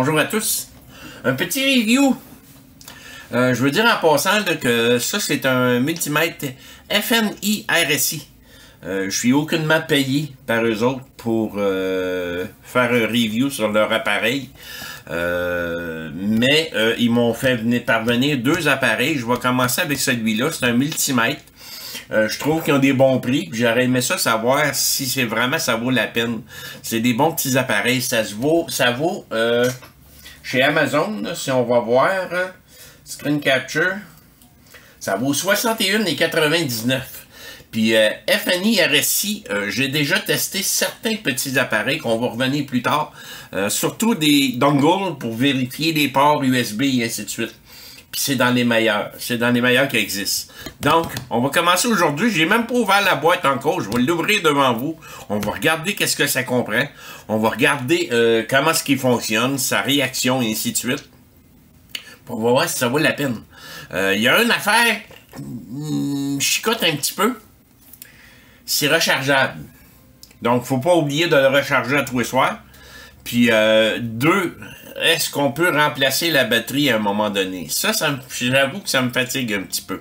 bonjour à tous. Un petit review. Je veux dire en passant là, que ça c'est un multimètre FNI RSI. Je suis aucunement payé par eux autres pour faire un review sur leur appareil. Mais ils m'ont fait venir parvenir deux appareils. Je vais commencer avec celui-là. C'est un multimètre. Je trouve qu'ils ont des bons prix. J'aurais aimé savoir si c'est vraiment ça vaut la peine. C'est des bons petits appareils. Ça vaut chez Amazon, là, si on va voir, Screen Capture, ça vaut 61,99. Puis FNI RSI, j'ai déjà testé certains petits appareils qu'on va revenir plus tard. Surtout des dongles pour vérifier les ports USB et ainsi de suite. Puis c'est dans les meilleurs. C'est dans les meilleurs qui existent. Donc, on va commencer aujourd'hui. J'ai même pas ouvert la boîte encore. Je vais l'ouvrir devant vous. On va regarder qu'est-ce que ça comprend. On va regarder comment ce qui fonctionne, sa réaction et ainsi de suite. On va voir si ça vaut la peine. Il y a une affaire chicote un petit peu. C'est rechargeable. Donc, faut pas oublier de le recharger à tous les soirs. Puis, deux, est-ce qu'on peut remplacer la batterie à un moment donné? Ça j'avoue que ça me fatigue un petit peu.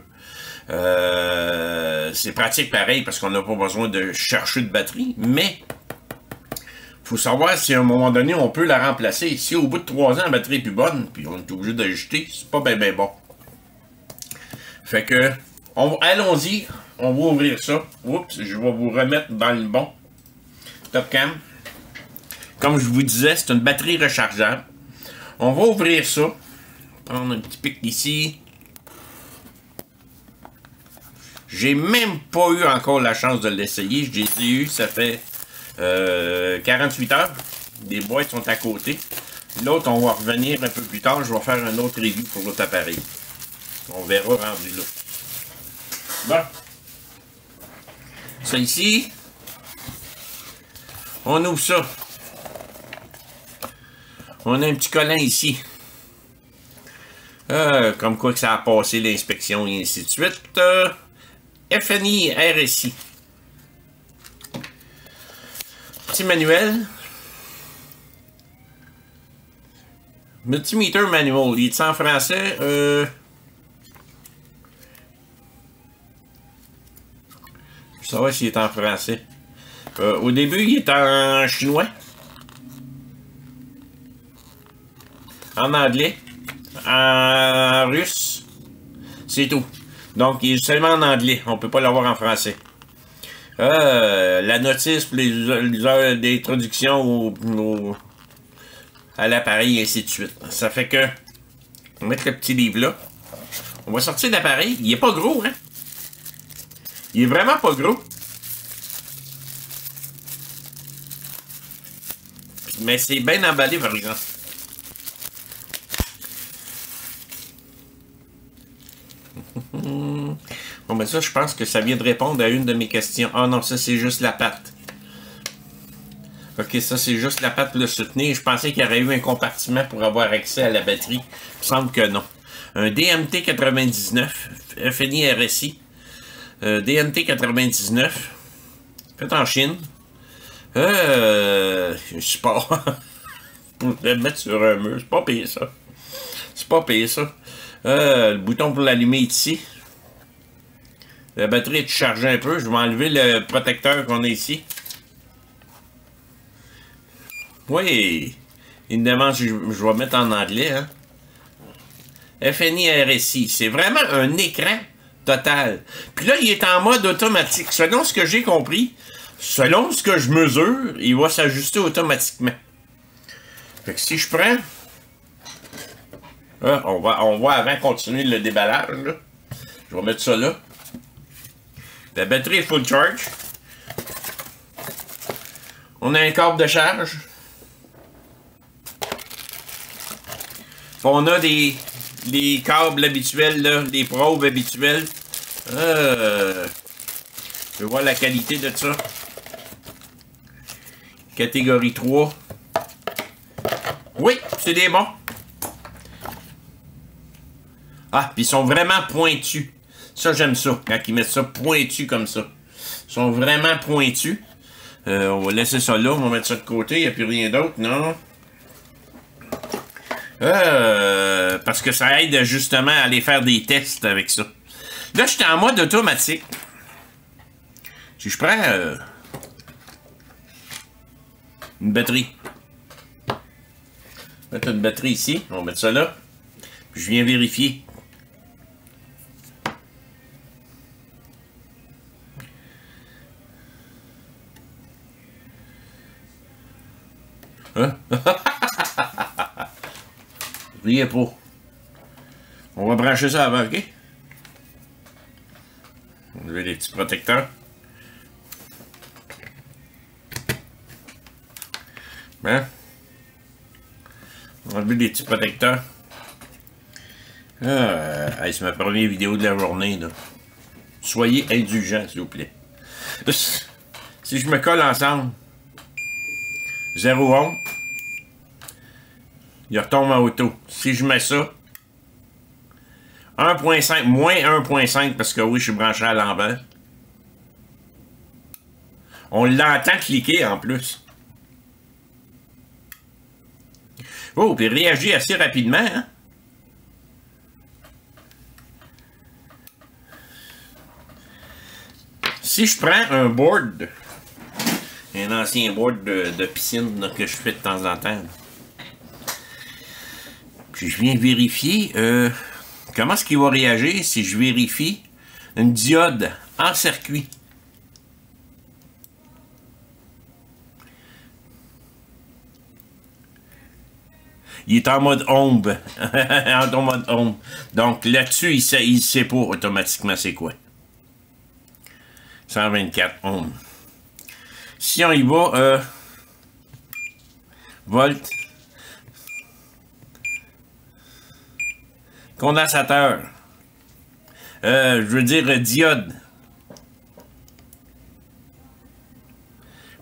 C'est pratique pareil parce qu'on n'a pas besoin de chercher de batterie, mais faut savoir si à un moment donné on peut la remplacer. Si au bout de 3 ans la batterie est plus bonne, puis on est obligé de jeter, c'est pas bien bon. Fait que, allons-y, on va ouvrir ça. Oups, je vais vous remettre dans le bon. Top cam. Comme je vous disais, c'est une batterie rechargeable. On va ouvrir ça. Prendre un petit pic ici. J'ai même pas eu encore la chance de l'essayer. Je les ai eu, ça fait 48 heures. Les boîtes sont à côté. L'autre, on va revenir un peu plus tard. Je vais faire un autre review pour l'autre appareil. On verra rendu là. Bon. Ça ici. On ouvre ça. On a un petit collant ici. Comme quoi que ça a passé l'inspection et ainsi de suite. FNI RSI. Petit manuel. Multimeter manual. Il est en français? Je sais pas s'il est en français. Au début, il est en chinois. En anglais, en russe, c'est tout. Donc, il est seulement en anglais. On ne peut pas l'avoir en français. La notice pour les heures d'introduction à l'appareil, et ainsi de suite. Ça fait que, on va mettre le petit livre là. On va sortir l'appareil. Il est pas gros, hein? Il est vraiment pas gros. Mais c'est bien emballé, par exemple. Bon, ben ça, je pense que ça vient de répondre à une de mes questions. Ah non, ça, c'est juste la patte. Ok, ça, c'est juste la patte pour le soutenir. Je pensais qu'il y aurait eu un compartiment pour avoir accès à la batterie. Il me semble que non. Un DMT 99, FNI RSI. DMT 99, fait en Chine. Support. Pour le mettre sur un mur. C'est pas payé, ça. C'est pas payé, ça. Le bouton pour l'allumer est ici. La batterie est chargée un peu. Je vais enlever le protecteur qu'on a ici. Oui. Il me demande si je vais mettre en anglais. Hein. FNI RSI. C'est vraiment un écran total. Puis là, il est en mode automatique. Selon ce que j'ai compris, selon ce que je mesure, il va s'ajuster automatiquement. Fait que si je prends... on va avant continuer le déballage. Là. Je vais mettre ça là. La batterie est full charge. On a un câble de charge. On a les câbles habituels, là, les probes habituels. Je vais voir la qualité de ça. Catégorie 3. Oui, c'est des bons. Ah, puis ils sont vraiment pointus. Ça, j'aime ça, quand ils mettent ça pointu comme ça. Ils sont vraiment pointus. On va laisser ça là, on va mettre ça de côté, il n'y a plus rien d'autre, non? Parce que ça aide justement à aller faire des tests avec ça. Là, j'étais en mode automatique. Si je prends une batterie. On va mettre une batterie ici. On va mettre ça là. Puis je viens vérifier. Hein? Riez pas. On va brancher ça avant, ok? On va les petits protecteurs. Hein? On va enlever les petits protecteurs. C'est ma première vidéo de la journée, là. Soyez indulgents, s'il vous plaît. Si je me colle ensemble, 0 ohm, il retombe en auto. Si je mets ça, 1.5, moins 1.5, parce que oui, je suis branché à l'envers. On l'entend cliquer en plus. Oh, puis réagit assez rapidement, hein? Si je prends un board, un ancien board de piscine là, que je fais de temps en temps, là, puis je viens vérifier comment est-ce qu'il va réagir si je vérifie une diode en circuit. Il est en mode ombre. En mode ombre. Donc là-dessus, il sait pas automatiquement c'est quoi. 124 ohms. Si on y va, volt, condensateur, je veux dire diode.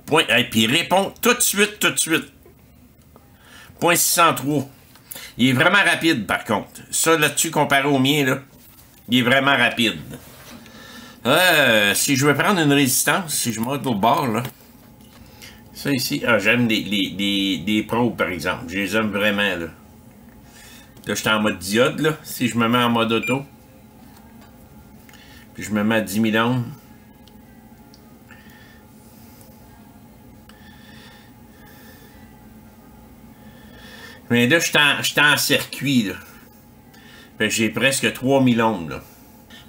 Point, et puis répond tout de suite, tout de suite. Point 603. Il est vraiment rapide, par contre. Ça, là-dessus, comparé au mien, là, il est vraiment rapide. Si je veux prendre une résistance, si je monte au bord, là, ça ici, j'aime des pros, par exemple. Je les aime vraiment, là. Là, je suis en mode diode, là. Si je me mets en mode auto, puis je me mets à 10 000 ohms, mais là, je suis en circuit, là. Fait que j'ai presque 3000 ohms, là.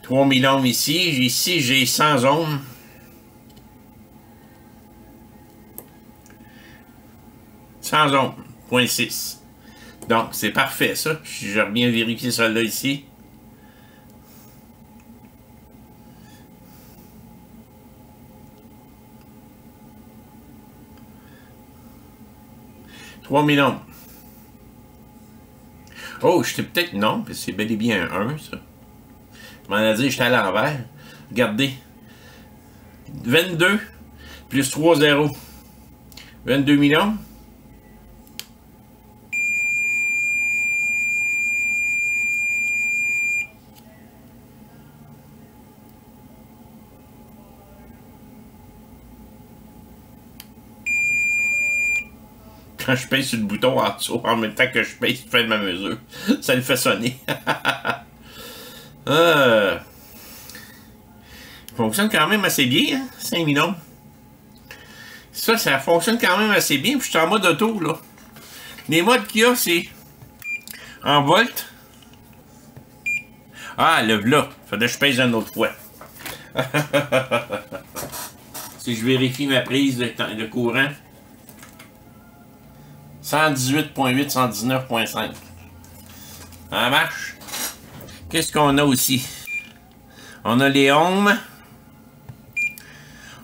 3000 ohms ici. Ici, j'ai 100 ohms. Sans ohms. 0.6. Donc, c'est parfait, ça. Je reviens vérifier ça là, ici. « 3000 ohms. Oh, j'étais peut-être... Non, c'est bel et bien un 1, ça. Je m'en ai dit, j'étais à l'envers. Regardez. 22 plus 3 0. 22 000 ohms. Quand je pèse sur le bouton en dessous, en même temps que je pèse, je fais de ma mesure. Ça le fait sonner. Il fonctionne quand même assez bien, hein? 5000 ohms. Ça fonctionne quand même assez bien. Puis je suis en mode auto, là. Les modes qu'il y a, c'est en volt. Ah, le là. Faudrait que je pèse une autre fois. Si je vérifie ma prise de courant. 118.8, 119.5. Ça marche. Qu'est-ce qu'on a aussi? On a les ohms.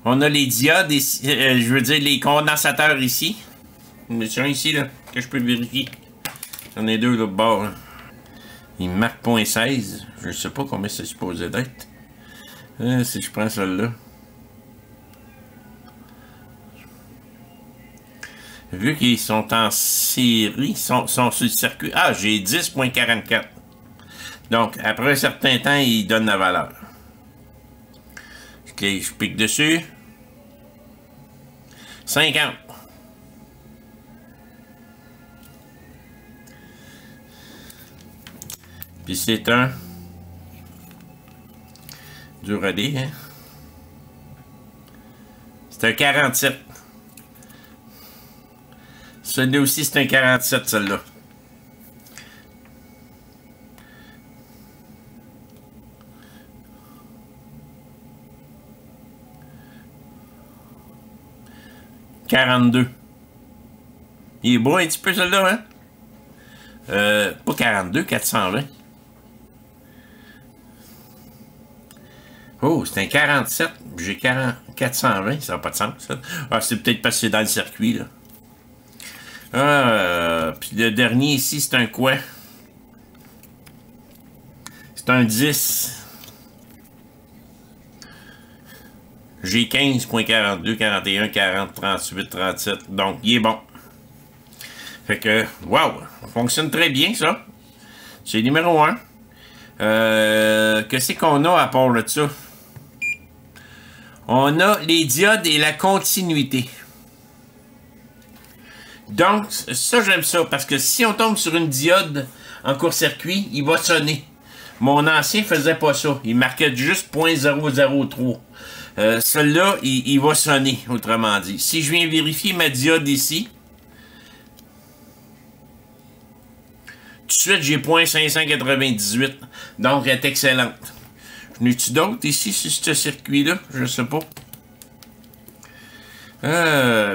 On a les diodes ici. Je veux dire les condensateurs ici. C'est un ici, là, que je peux vérifier. J'en ai deux là de bord. Là. Il marque 0.16. Je sais pas combien c'est supposé d'être. Si je prends celle-là. Vu qu'ils sont en série, sont sur le circuit. Ah, j'ai 10.44. Donc, après un certain temps, il donne la valeur. Ok, je pique dessus. 50. Puis c'est un du relais, hein? C'est un 47. Celui-là aussi, c'est un 47, celui-là. « 42. Il est beau un petit peu, celui-là, hein? Pas 42, 420. Oh, c'est un 47. J'ai 420, ça n'a pas de sens, ça. Ah, c'est peut-être parce que c'est dans le circuit, là. Puis le dernier ici, c'est un quoi? C'est un 10. J'ai 15.42, 41, 40, 38, 37. Donc, il est bon. Fait que, wow, ça fonctionne très bien, ça. C'est numéro 1. Qu'est-ce qu'on a à part de ça? On a les diodes et la continuité. Donc, ça, j'aime ça, parce que si on tombe sur une diode en court-circuit, il va sonner. Mon ancien faisait pas ça. Il marquait juste 0.003. Celui-là, il va sonner, autrement dit. Si je viens vérifier ma diode ici, tout de suite, j'ai 0.598. Donc, elle est excellente. J'en ai-tu d'autres ici sur ce circuit-là? Je sais pas.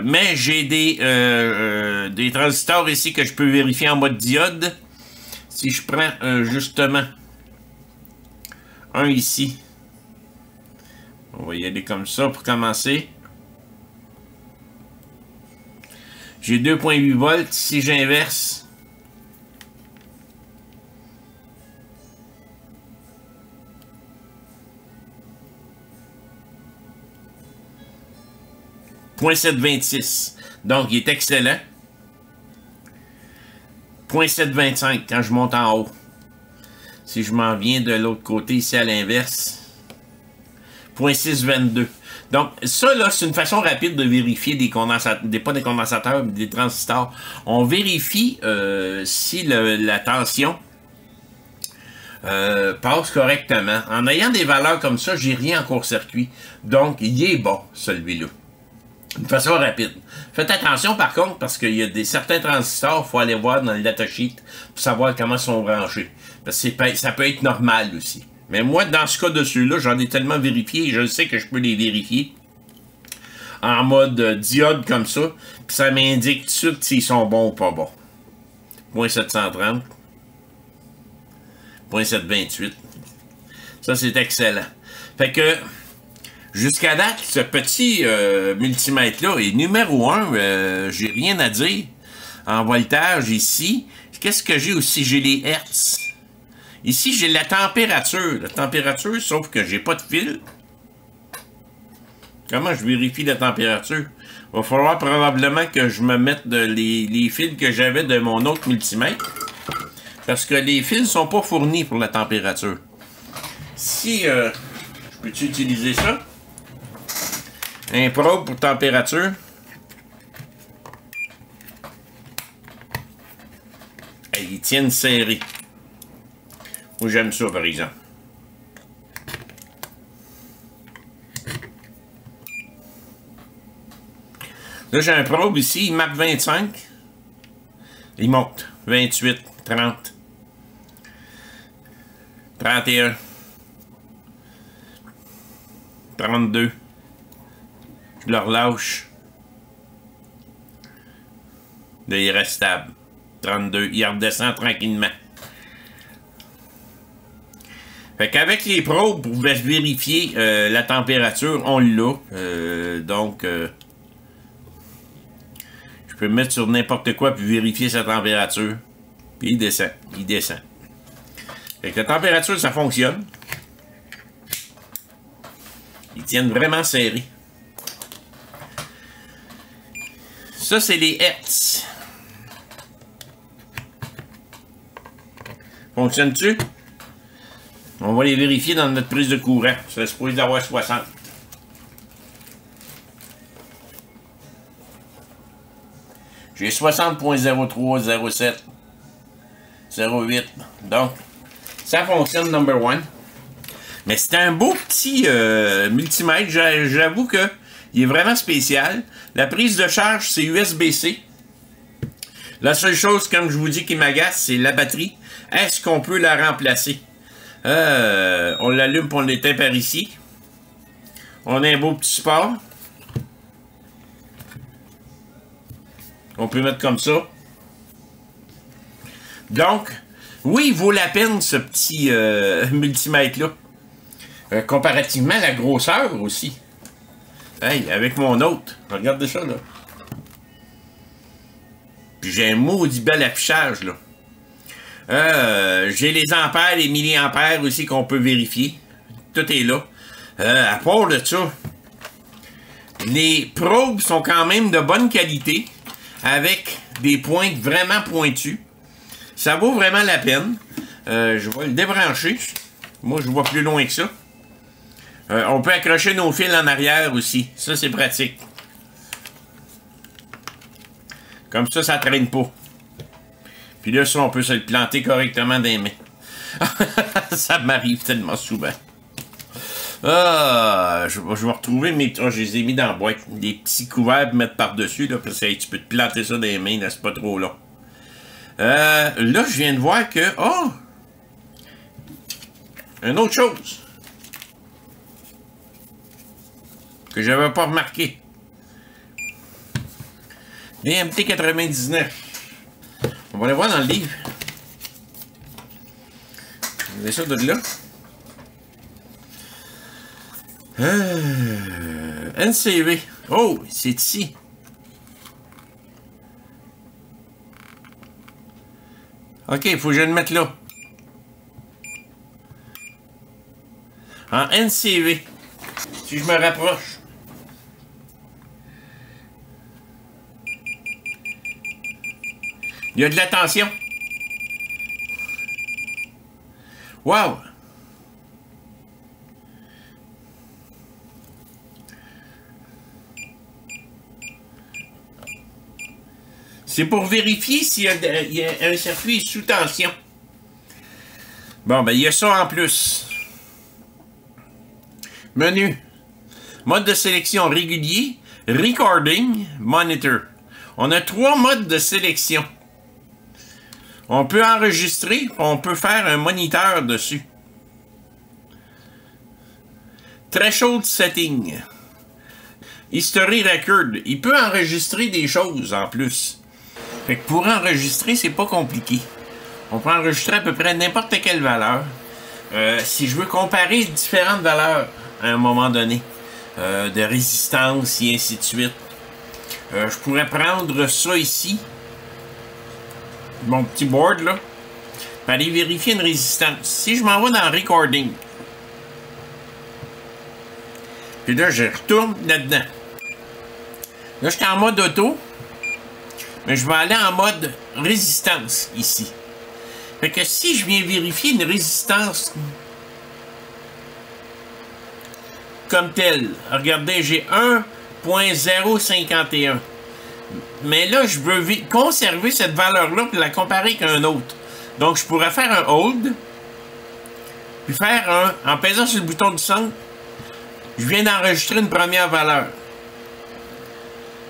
Mais j'ai des transistors ici que je peux vérifier en mode diode. Si je prends justement un ici. On va y aller comme ça pour commencer. J'ai 2.8 volts. Si j'inverse, .726. Donc, il est excellent. 0.725 quand je monte en haut. Si je m'en viens de l'autre côté, ici à l'inverse, 0.622. Donc, ça, là, c'est une façon rapide de vérifier des condensateurs, pas des condensateurs, mais des transistors. On vérifie si la tension passe correctement. En ayant des valeurs comme ça, j'ai rien en court-circuit. Donc, il est bon, celui-là. De façon rapide. Faites attention par contre, parce qu'il y a certains transistors, il faut aller voir dans le datasheet pour savoir comment ils sont branchés. Parce que ça peut être normal aussi. Mais moi, dans ce cas de ceux-là, j'en ai tellement vérifié et je sais que je peux les vérifier en mode diode comme ça. Puis ça m'indique tout de suite s'ils sont bons ou pas bons. 0.730. 0.728. Ça, c'est excellent. Fait que jusqu'à date, ce petit multimètre-là est numéro 1. J'ai rien à dire. En voltage, ici. Qu'est-ce que j'ai aussi? J'ai les hertz. Ici, j'ai la température. La température, sauf que j'ai pas de fil. Comment je vérifie la température? Il va falloir probablement que je me mette les fils que j'avais de mon autre multimètre. Parce que les fils ne sont pas fournis pour la température. Si je peux-tu utiliser ça? Un probe pour température. Et ils tiennent serrés. Moi, j'aime ça, par exemple. Là, j'ai un probe ici. Il marque 25. Il monte. 28, 30, 31, 32. Je le relâche. Là, il reste stable. 32. Il redescend tranquillement. Fait qu'avec les probes, pour vérifier la température, on l'a. Donc, je peux me mettre sur n'importe quoi puis vérifier sa température. Puis il descend. Il descend. Fait que la température, ça fonctionne. Ils tiennent vraiment serrés. Ça, c'est les hertz. Fonctionne-tu? On va les vérifier dans notre prise de courant. Ça se supposé d'avoir 60. J'ai 60.03, 07, 08. Donc, Ça fonctionne, number one. Mais c'est un beau petit multimètre. J'avoue que il est vraiment spécial. La prise de charge, c'est USB-C. La seule chose, comme je vous dis, qui m'agace, c'est la batterie. Est-ce qu'on peut la remplacer? On l'allume pour on l'éteint par ici. On a un beau petit support. On peut mettre comme ça. Donc, oui, il vaut la peine ce petit multimètre-là. Comparativement à la grosseur aussi. Hey, avec mon autre. Regardez ça, là. Puis j'ai un maudit bel affichage, là. J'ai les ampères, les milliampères aussi qu'on peut vérifier. Tout est là. À part de ça, les probes sont quand même de bonne qualité, avec des pointes vraiment pointues. Ça vaut vraiment la peine. Je vais le débrancher. Moi, je vois plus loin que ça. On peut accrocher nos fils en arrière aussi. Ça, c'est pratique. Comme ça, ça traîne pas. Puis là, ça, on peut se le planter correctement dans les mains. Ça m'arrive tellement souvent. Je vais retrouver mes... Oh, je les ai mis dans la boîte. Des petits couverts pour mettre par-dessus, là, parce que tu peux te planter ça dans les mains, là, c'est pas trop long. Là, je viens de voir que... Oh! Une autre chose. Que j'avais pas remarqué. DMT 99. On va aller voir dans le livre. Vous avez ça de là. NCV. Oh, c'est ici. OK, il faut que je le mette là. En NCV. Si je me rapproche. Il y a de la tension. Wow! C'est pour vérifier s'il y a un circuit sous tension. Bon, ben, il y a ça en plus. Menu. Mode de sélection régulier. Recording. Monitor. On a 3 modes de sélection. On peut enregistrer, on peut faire un moniteur dessus. Threshold setting. History record. Il peut enregistrer des choses en plus. Fait que pour enregistrer, c'est pas compliqué. On peut enregistrer à peu près n'importe quelle valeur. Si je veux comparer différentes valeurs à un moment donné, de résistance et ainsi de suite, je pourrais prendre ça ici. Mon petit board, là, pour aller vérifier une résistance. Si je m'en vais dans Recording, puis là, je retourne là-dedans. Là, je suis en mode auto, mais je vais aller en mode résistance, ici. Fait que si je viens vérifier une résistance comme telle, regardez, j'ai 1.051. Mais là, je veux conserver cette valeur-là pour la comparer avec un autre. Donc, je pourrais faire un hold. Puis faire un... En pesant sur le bouton du centre, je viens d'enregistrer une première valeur.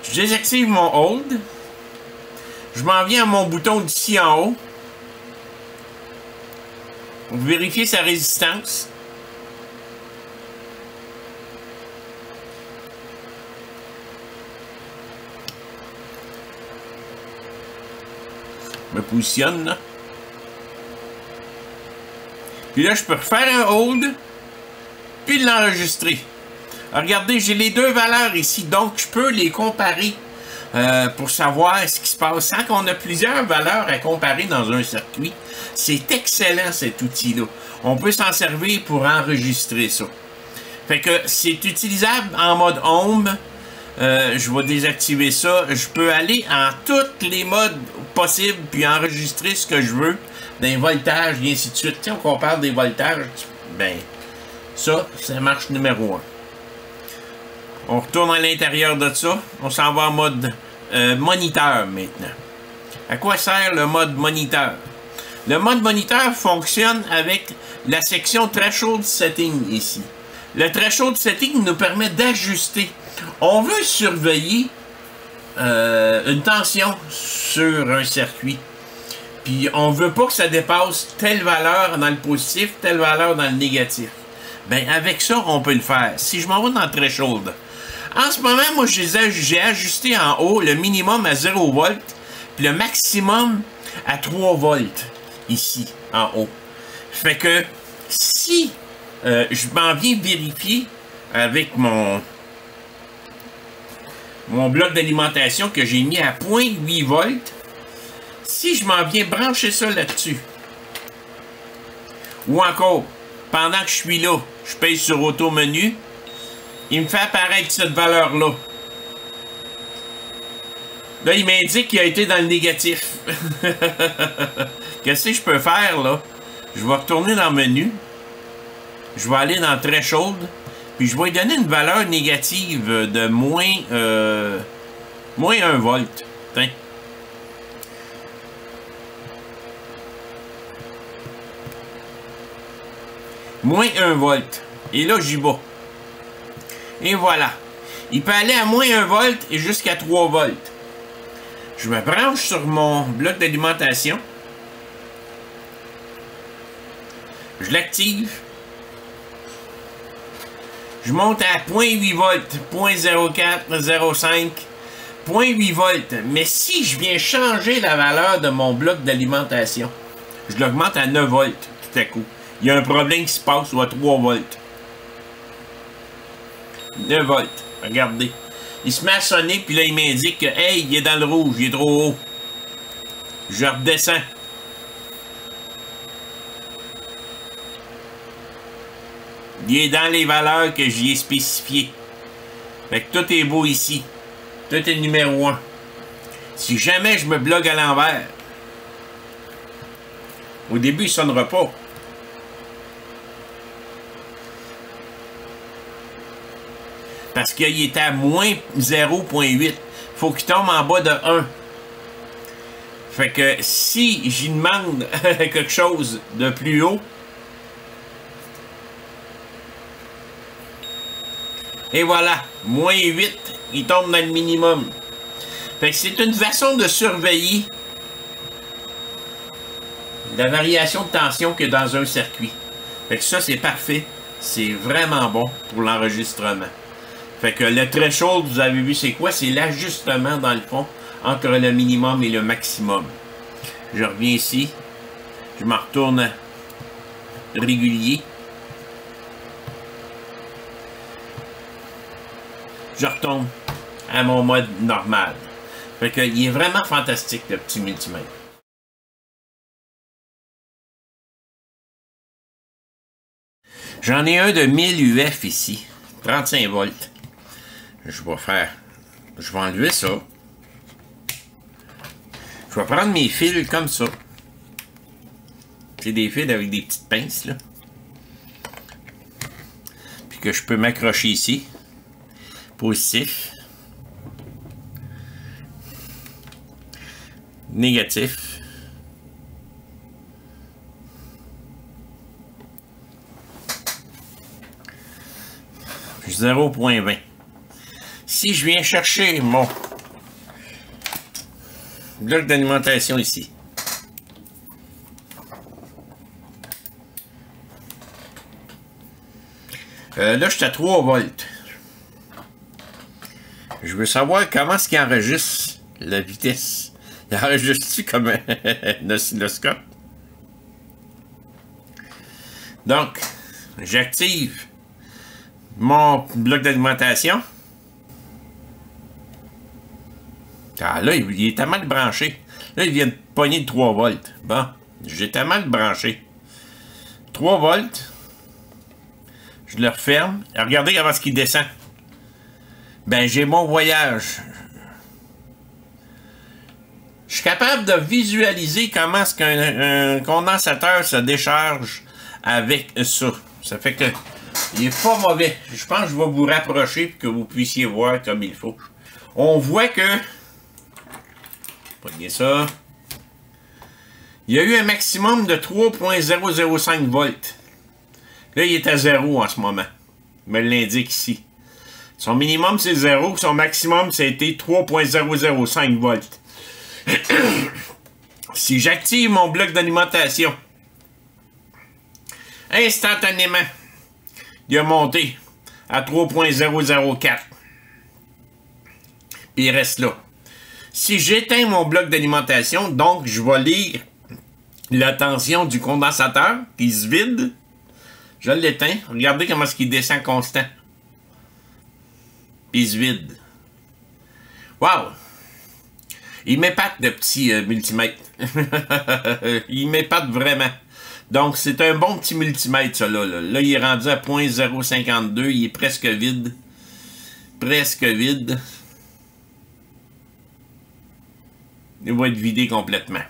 Je désactive mon hold. Je m'en viens à mon bouton d'ici en haut. Pour vérifier sa résistance. Je me positionne là. Puis là, je peux refaire un hold, puis l'enregistrer. Regardez, j'ai les deux valeurs ici, donc je peux les comparer pour savoir ce qui se passe. Sans qu'on ait plusieurs valeurs à comparer dans un circuit, c'est excellent cet outil-là. On peut s'en servir pour enregistrer ça. Fait que c'est utilisable en mode home. Je vais désactiver ça. Je peux aller en tous les modes possibles puis enregistrer ce que je veux, des voltages et ainsi de suite. Tiens, on parle des voltages, ben ça marche numéro 1. On retourne à l'intérieur de ça. On s'en va en mode moniteur maintenant. À quoi sert le mode moniteur? Le mode moniteur fonctionne avec la section Threshold Setting ici. Le Threshold Setting nous permet d'ajuster. On veut surveiller une tension sur un circuit. Puis on veut pas que ça dépasse telle valeur dans le positif, telle valeur dans le négatif. Ben avec ça, on peut le faire. Si je m'en vais dans le Threshold. En ce moment, moi, j'ai ajusté en haut le minimum à 0 volts, puis le maximum à 3 volts, ici, en haut. Fait que, si je m'en viens vérifier avec mon bloc d'alimentation que j'ai mis à 0.8 volts, si je m'en viens brancher ça là-dessus, ou encore, pendant que je suis là, je paye sur auto-menu, il me fait apparaître cette valeur-là. Là, il m'indique qu'il a été dans le négatif. Qu'est-ce que je peux faire, là? Je vais retourner dans le menu. Je vais aller dans Threshold. Puis je vais lui donner une valeur négative de moins 1 volt. Tiens. Moins 1 volt. Et là, j'y vais. Et voilà. Il peut aller à moins 1 volt et jusqu'à 3 volts. Je me branche sur mon bloc d'alimentation. Je l'active. Je monte à 0.8 volts, 0.04, 0.5, 0.8 volts. Mais si je viens changer la valeur de mon bloc d'alimentation, je l'augmente à 9 volts tout à coup. Il y a un problème qui se passe ou à 3 volts. 9 volts. Regardez. Il se met à sonner, puis là, il m'indique que, hey, il est dans le rouge, il est trop haut. Je redescends. Il est dans les valeurs que j'y ai spécifiées. Fait que tout est beau ici. Tout est numéro 1. Si jamais je me bloque à l'envers, au début, il ne sonnera pas. Parce qu'il est à moins 0.8. Faut qu'il tombe en bas de 1. Fait que si j'y demande quelque chose de plus haut, et voilà, moins 8, il tombe dans le minimum. Fait que c'est une façon de surveiller la variation de tension que dans un circuit. Fait que ça, c'est parfait. C'est vraiment bon pour l'enregistrement. Fait que le threshold, vous avez vu, c'est quoi? C'est l'ajustement, dans le fond, entre le minimum et le maximum. Je reviens ici. Je m'en retourne régulier. Je retombe à mon mode normal. Fait que il est vraiment fantastique, le petit multimètre. J'en ai un de 1000 UF ici. 35 volts. Je vais enlever ça. Je vais prendre mes fils comme ça. C'est des fils avec des petites pinces, là. Puis que je peux m'accrocher ici. Positif. Négatif. Puis 0.20. Si je viens chercher mon bloc d'alimentation ici, là je suis à 3 volts. Je veux savoir comment est-ce qu'il enregistre la vitesse. Il enregistre-tu comme un oscilloscope? Donc, j'active mon bloc d'alimentation. Ah là, il est tellement branché. Là, il vient de pogner de 3 volts. Bon, j'ai tellement branché. 3 volts. Je le referme. Regardez comment est-ce qu'il descend. Ben, j'ai mon voyage. Je suis capable de visualiser comment est-ce qu'un condensateur se décharge avec ça. Ça fait que il est pas mauvais. Je pense que je vais vous rapprocher pour que vous puissiez voir comme il faut. On voit que... Prenez ça. Il y a eu un maximum de 3.005 volts. Là, il est à 0 en ce moment. Il me l'indique ici. Son minimum, c'est 0. Son maximum, ça a été 3.005 volts. Si j'active mon bloc d'alimentation, instantanément, il a monté à 3.004. Puis il reste là. Si j'éteins mon bloc d'alimentation, donc je vais lire la tension du condensateur qui se vide. Je l'éteins. Regardez comment est-ce qu'il descend constant. Puis il se vide. Wow! Il m'épate, le petit multimètre. Il m'épate vraiment. Donc, c'est un bon petit multimètre, ça, là. Là, il est rendu à 0.052. Il est presque vide. Presque vide. Il va être vidé complètement.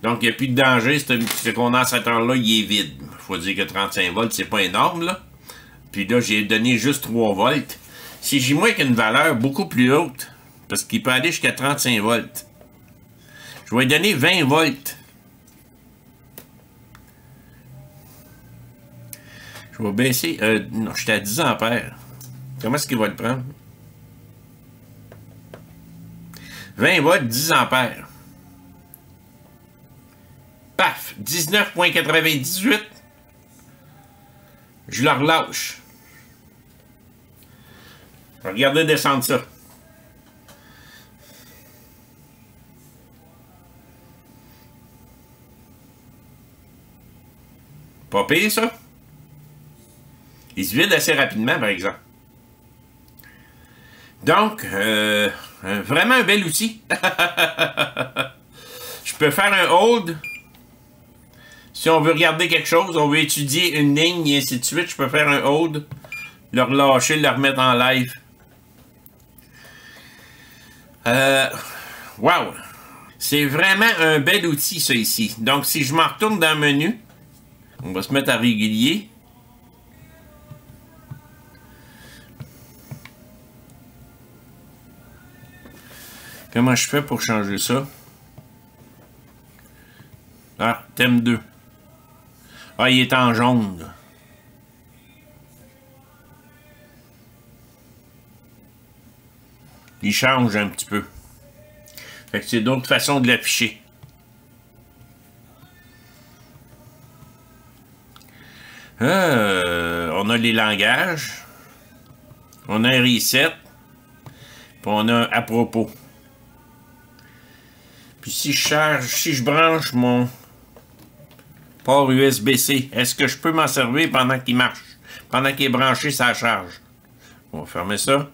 Donc, il n'y a plus de danger. Ce condensateur-là, il est vide. Il faut dire que 35 volts, c'est pas énorme, là. Puis là, j'ai donné juste 3 volts. Si j'ai moins qu'une valeur beaucoup plus haute, parce qu'il peut aller jusqu'à 35 volts, je vais lui donner 20 volts. Je vais baisser... non, j'étais à 10 ampères. Comment est-ce qu'il va le prendre? 20 volts, 10 ampères. Paf! 19.98. Je le relâche. Regardez descendre ça. Pas pire, ça? Il se vide assez rapidement, par exemple. Donc, vraiment un bel outil. Je peux faire un hold. Si on veut regarder quelque chose, on veut étudier une ligne et ainsi de suite, je peux faire un hold, le relâcher, le remettre en live. Wow! C'est vraiment un bel outil, ça, ici. Donc, si je m'en retourne dans le menu, on va se mettre à régulier. Comment je fais pour changer ça? Ah, thème 2. Ah, il est en jaune. Il change un petit peu. Fait que c'est d'autres façons de l'afficher. On a les langages. On a un reset. Puis on a un à propos. Puis si je branche mon port USB-C, est-ce que je peux m'en servir pendant qu'il marche? Pendant qu'il est branché, ça charge. On va fermer ça.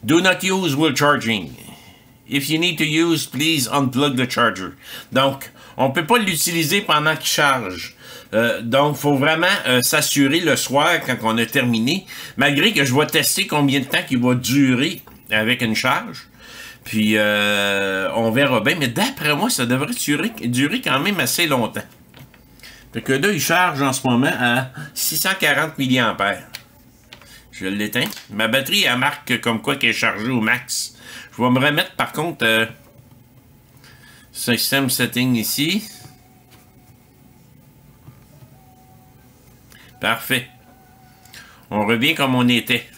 Do not use while charging. If you need to use, please unplug the charger. Donc, on ne peut pas l'utiliser pendant qu'il charge. Donc, il faut vraiment s'assurer le soir quand on a terminé, malgré que je vais tester combien de temps il va durer avec une charge. Puis, on verra bien. Mais d'après moi, ça devrait durer quand même assez longtemps. Fait que là, il charge en ce moment à 640 mAh. Je l'éteins. Ma batterie, elle marque comme quoi qu'elle est chargée au max. Je vais me remettre, par contre, System Setting ici. Parfait. On revient comme on était.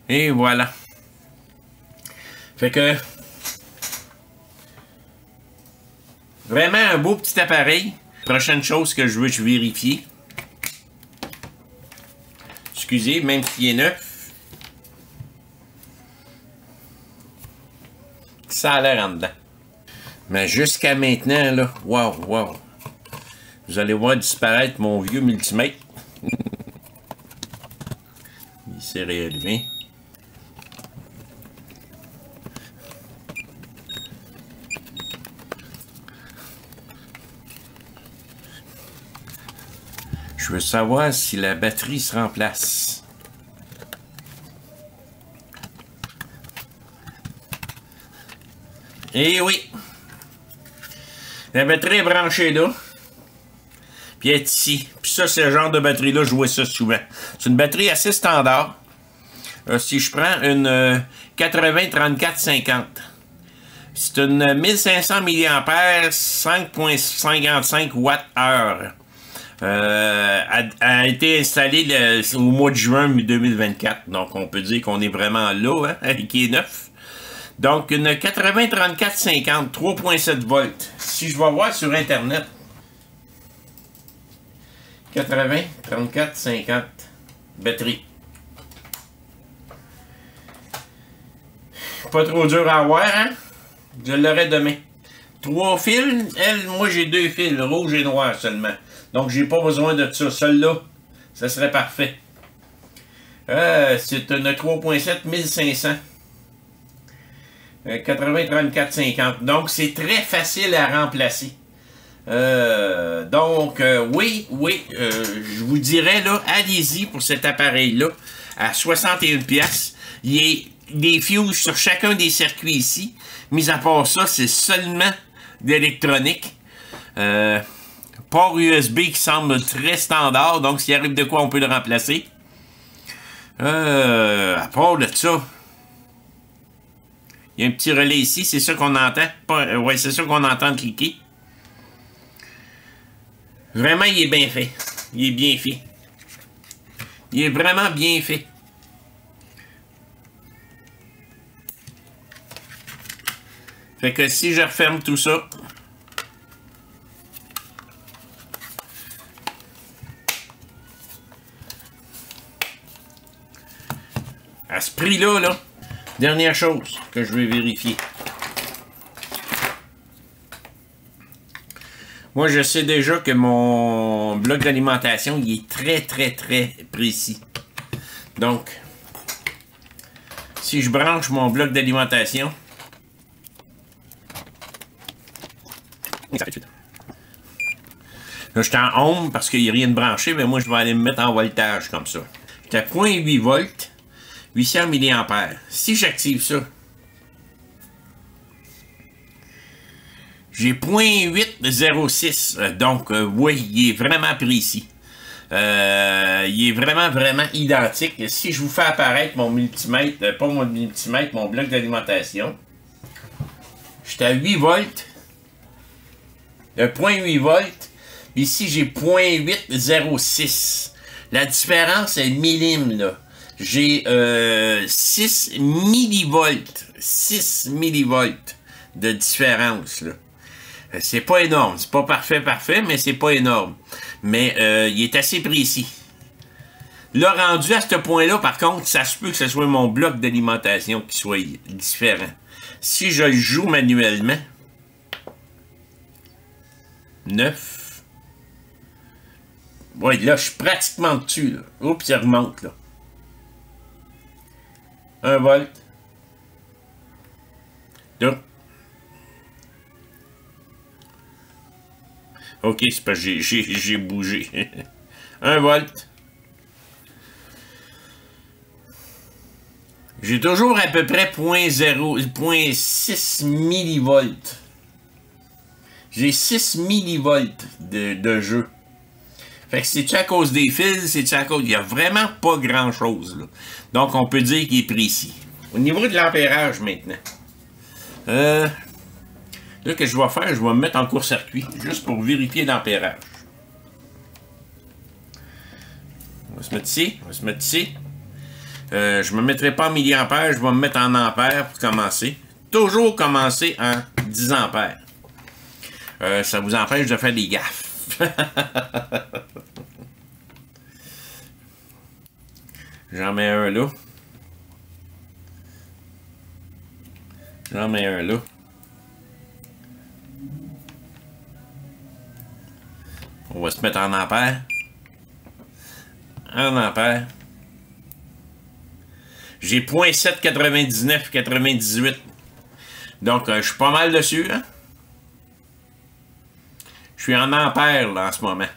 Et voilà. Fait que... Vraiment un beau petit appareil. Prochaine chose que je veux vérifier. Excusez, même s'il est neuf. Ça a l'air en dedans. Mais jusqu'à maintenant, là, wow. Vous allez voir disparaître mon vieux multimètre. Il s'est réélevé. Je veux savoir si la batterie se remplace. Eh oui! La batterie est branchée là. Puis elle est ici. Puis ça, c'est le genre de batterie-là, je vois ça souvent. C'est une batterie assez standard. Si je prends une 80-34-50, c'est une 1500 mAh, 5,55 Wh. A été installée au mois de juin 2024. Donc, on peut dire qu'on est vraiment là, hein, qui est neuf. Donc, une 80-34-50, 3,7 volts. Si je vais voir sur Internet, 80-34-50, batterie. Pas trop dur à avoir, hein? Je l'aurai demain. 3 fils, moi j'ai 2 fils, rouge et noir seulement. Donc j'ai pas besoin de ça. Celle-là, ça serait parfait. C'est une 3.7 1500. 80-34-50. Donc c'est très facile à remplacer. Oui, je vous dirais là, allez-y pour cet appareil-là à 61$. Il y a des fuses sur chacun des circuits ici. Mis à part ça, c'est seulement d'électronique. Port USB qui semble très standard, donc s'il arrive de quoi, on peut le remplacer. À part de ça, il y a un petit relais ici, c'est ça qu'on entend. Ouais, c'est ça qu'on entend cliquer. Vraiment, il est bien fait. Il est bien fait. Il est vraiment bien fait. Fait que si je referme tout ça, à ce prix-là, là, dernière chose que je vais vérifier. Moi, je sais déjà que mon bloc d'alimentation, il est très, très, très précis. Donc, si je branche mon bloc d'alimentation, là, je suis en home parce qu'il n'y a rien de branché, mais moi, je vais aller me mettre en voltage comme ça. J'étais à 0.8 volts, 800 mA. Si j'active ça, j'ai 0.806. Donc, oui, il est vraiment précis. Il est vraiment, vraiment identique. Si je vous fais apparaître mon multimètre, pas mon multimètre, mon bloc d'alimentation, j'étais à 8 volts. 0.8 volts. Ici, j'ai 0.806. La différence est minime, là. J'ai 6 millivolts. 6 millivolts de différence, là. C'est pas énorme. C'est pas parfait, mais c'est pas énorme. Mais il est assez précis. Là, rendu à ce point-là, par contre, ça se peut que ce soit mon bloc d'alimentation qui soit différent. Si je le joue manuellement, 9. Oui, là, je suis pratiquement dessus, là. Oups, il remonte, là. 1 volt. 2. OK, c'est parce que j'ai bougé. 1 volt. J'ai toujours à peu près 0.6 millivolts. J'ai 6 millivolts de jeu. Fait que c'est-tu à cause des fils? C'est-tu à cause... Il n'y a vraiment pas grand-chose, là. Donc, on peut dire qu'il est précis. Au niveau de l'ampérage, maintenant. Là, que je vais faire, je vais me mettre en court-circuit, juste pour vérifier l'ampérage. On va se mettre ici. On va se mettre ici. Je ne me mettrai pas en milliampères, je vais me mettre en ampères pour commencer. Toujours commencer en 10 ampères. Ça vous empêche de faire des gaffes. J'en mets un là. J'en mets un là. On va se mettre en ampères. En ampères. J'ai 0.799-98. Donc, je suis pas mal dessus, hein? Je suis en ampères, là, en ce moment.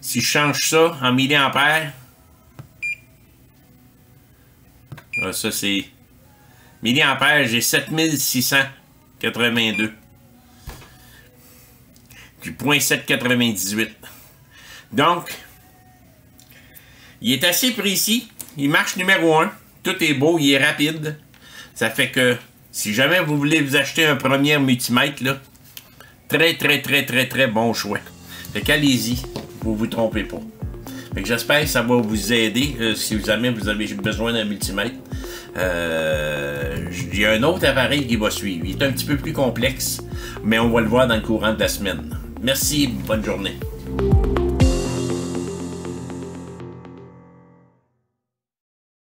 Si je change ça en milliampères, là, ça c'est milliampères, j'ai 7682. Puis 0.798. Donc, il est assez précis. il marche numéro 1. Tout est beau, il est rapide. Ça fait que, si jamais vous voulez vous acheter un premier multimètre, là, très bon choix. Fait qu'allez-y, vous vous trompez pas. Fait que j'espère que ça va vous aider si jamais vous avez besoin d'un multimètre. Il y a un autre appareil qui va suivre. Il est un petit peu plus complexe, mais on va le voir dans le courant de la semaine. Merci, bonne journée.